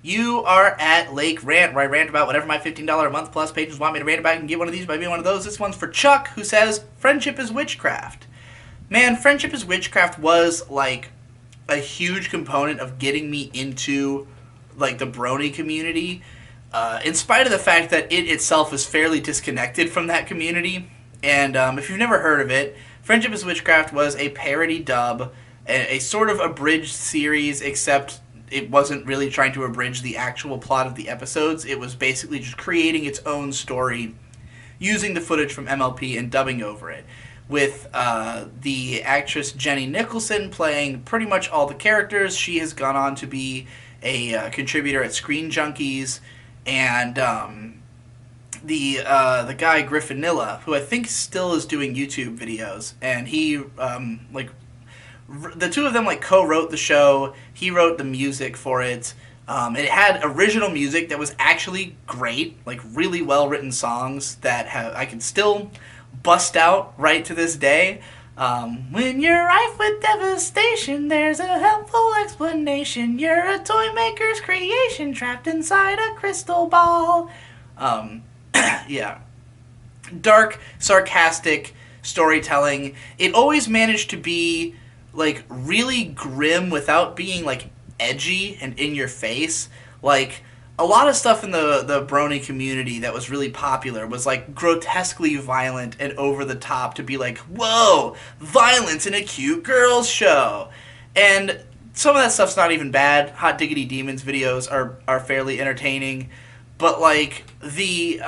You are at Lake Rant, where I rant about whatever my $15 a month plus patrons want me to rant about. You can get one of these by being one of those. This one's for Chuck, who says, friendship is witchcraft. Man, friendship is witchcraft was, like, a huge component of getting me into, like, the brony community, in spite of the fact that it itself is fairly disconnected from that community. And if you've never heard of it, Friendship is Witchcraft was a parody dub, a sort of abridged series, except it wasn't really trying to abridge the actual plot of the episodes. It was basically just creating its own story using the footage from MLP and dubbing over it, with the actress Jenny Nicholson playing pretty much all the characters. She has gone on to be a contributor at Screen Junkies, and the guy Griffinilla, who I think still is doing YouTube videos, and he the two of them like co-wrote the show. He wrote the music for it. It had original music that was actually great, like really well written songs that I can still bust out right to this day. When you're rife with devastation, there's a helpful explanation. You're a toy maker's creation trapped inside a crystal ball. Yeah. Dark, sarcastic storytelling. It always managed to be like really grim without being like edgy and in your face. Like a lot of stuff in the brony community that was really popular was like grotesquely violent and over the top to be like, whoa, violence in a cute girls show. And some of that stuff's not even bad. Hot Diggity Demons videos are fairly entertaining, but like the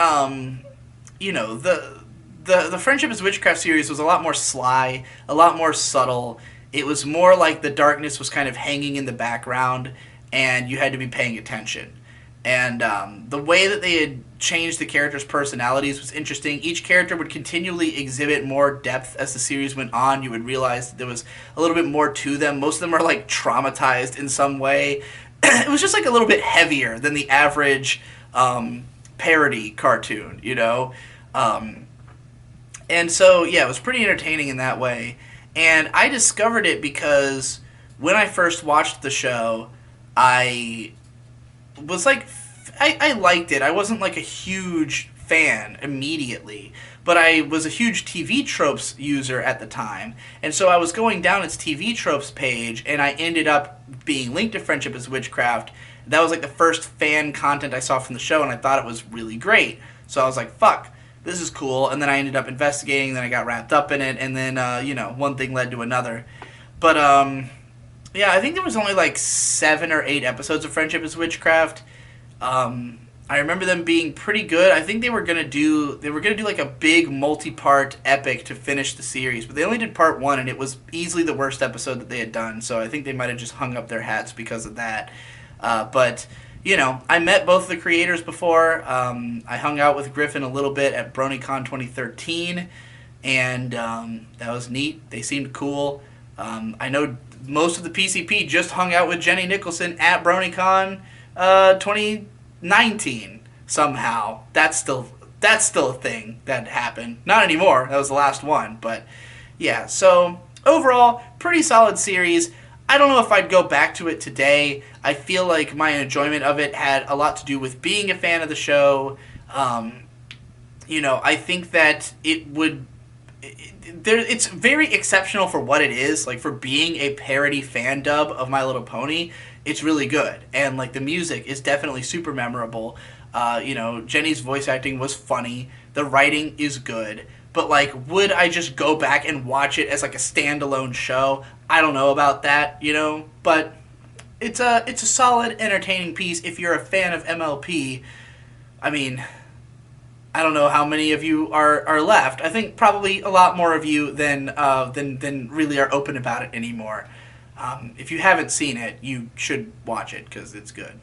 Friendship is Witchcraft series was a lot more sly, a lot more subtle. It was more like the darkness was kind of hanging in the background, and you had to be paying attention. And the way that they had changed the characters' personalities was interesting. Each character would continually exhibit more depth as the series went on. You would realize that there was a little bit more to them. Most of them are like traumatized in some way. It was just like a little bit heavier than the average parody cartoon, you know? And so, yeah, it was pretty entertaining in that way. And I discovered it because when I first watched the show, I was like, I liked it. I wasn't like a huge fan immediately, but I was a huge TV Tropes user at the time. And so I was going down its TV Tropes page, and I ended up being linked to Friendship is Witchcraft. That was like the first fan content I saw from the show, and I thought it was really great. So I was like, fuck, this is cool. And then I ended up investigating, then I got wrapped up in it, and then, one thing led to another. But, yeah, I think there was only like 7 or 8 episodes of Friendship is Witchcraft. I remember them being pretty good. I think they were gonna do like a big multi-part epic to finish the series, but they only did part 1, and it was easily the worst episode that they had done. So I think they might have just hung up their hats because of that. But I met both the creators before. I hung out with Griffin a little bit at BronyCon 2013, and that was neat. They seemed cool. I know most of the PCP just hung out with Jenny Nicholson at BronyCon 2019 somehow. That's still a thing that happened. Not anymore. That was the last one. But yeah, so overall, pretty solid series. I don't know if I'd go back to it today. I feel like my enjoyment of it had a lot to do with being a fan of the show. I think that it's very exceptional for what it is. Like, for being a parody fan dub of My Little Pony, it's really good. And, like, the music is definitely super memorable. Jenny's voice acting was funny. The writing is good. But, like, would I just go back and watch it as, like, a standalone show? I don't know about that, But it's a solid, entertaining piece if you're a fan of MLP. I mean, I don't know how many of you are left. I think probably a lot more of you than really are open about it anymore. If you haven't seen it, you should watch it because it's good.